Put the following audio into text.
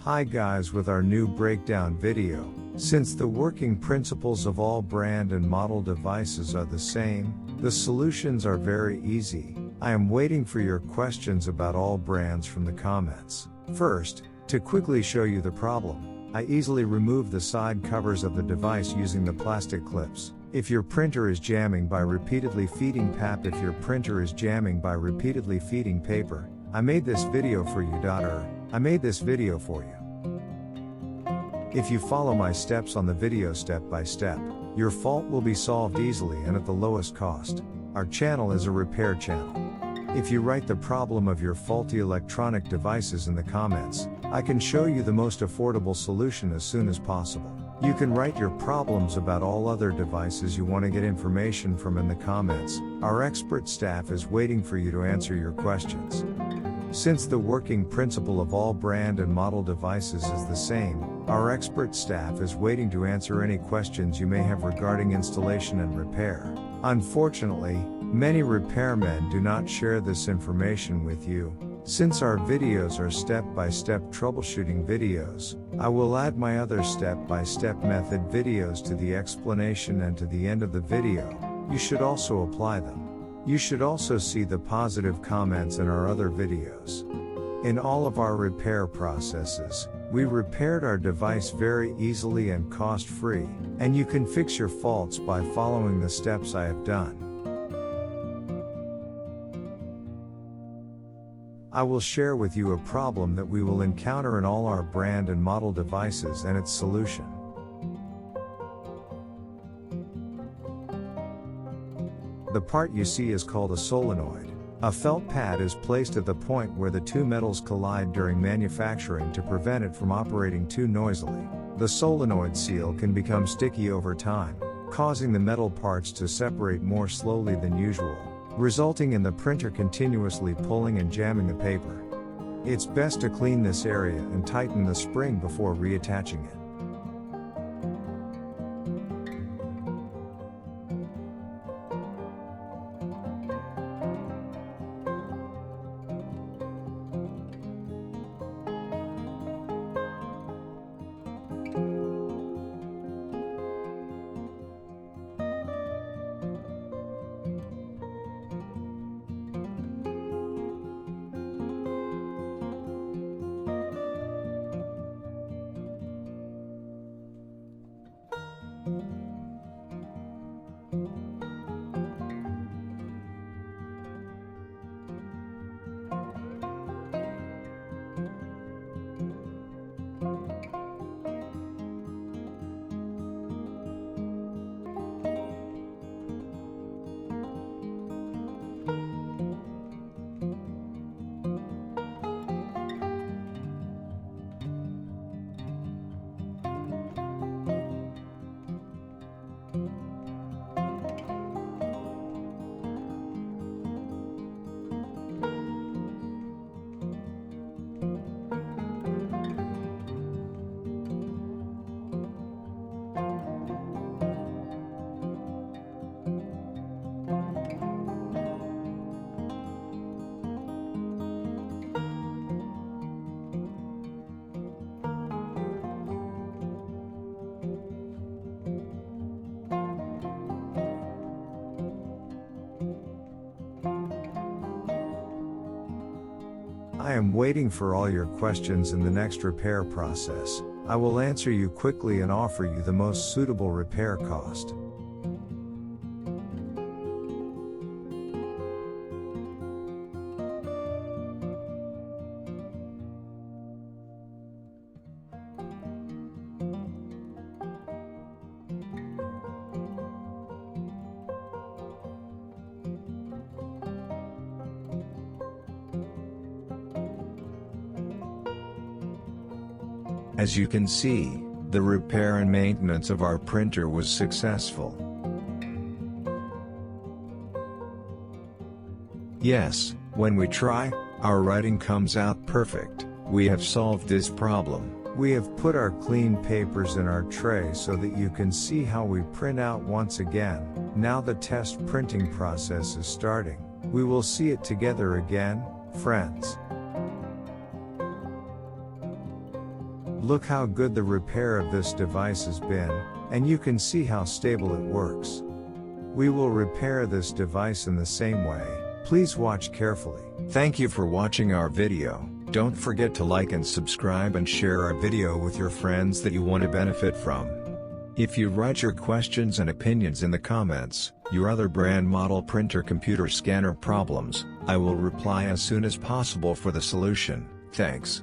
Hi guys, with our new breakdown video. Since the working principles of all brand and model devices are the same, the solutions are very easy. I am waiting for your questions about all brands from the comments. First, to quickly show you the problem, I easily remove the side covers of the device using the plastic clips. If your printer is jamming by repeatedly feeding if your printer is jamming by repeatedly feeding paper, I made this video for you. I made this video for you. If you follow my steps on the video step by step, your fault will be solved easily and at the lowest cost. Our channel is a repair channel. If you write the problem of your faulty electronic devices in the comments, I can show you the most affordable solution as soon as possible. You can write your problems about all other devices you want to get information from in the comments. Our expert staff is waiting for you to answer your questions. Since the working principle of all brand and model devices is the same, our expert staff is waiting to answer any questions you may have regarding installation and repair. Unfortunately, many repairmen do not share this information with you. Since our videos are step-by-step troubleshooting videos, I will add my other step-by-step method videos to the explanation and to the end of the video. You should also apply them. You should also see the positive comments in our other videos. In all of our repair processes, we repaired our device very easily and cost-free, and you can fix your faults by following the steps I have done. I will share with you a problem that we will encounter in all our brand and model devices and its solution. The part you see is called a solenoid. A felt pad is placed at the point where the two metals collide during manufacturing to prevent it from operating too noisily. The solenoid seal can become sticky over time, causing the metal parts to separate more slowly than usual, resulting in the printer continuously pulling and jamming the paper. It's best to clean this area and tighten the spring before reattaching it. I am waiting for all your questions in the next repair process. I will answer you quickly and offer you the most suitable repair cost. As you can see, the repair and maintenance of our printer was successful. Yes, when we try, our writing comes out perfect. We have solved this problem. We have put our clean papers in our tray so that you can see how we print out once again. Now the test printing process is starting. We will see it together again, friends. Look how good the repair of this device has been, and you can see how stable it works. We will repair this device in the same way. Please watch carefully. Thank you for watching our video. Don't forget to like and subscribe and share our video with your friends that you want to benefit from. If you write your questions and opinions in the comments, your other brand model printer computer scanner problems, I will reply as soon as possible for the solution. Thanks.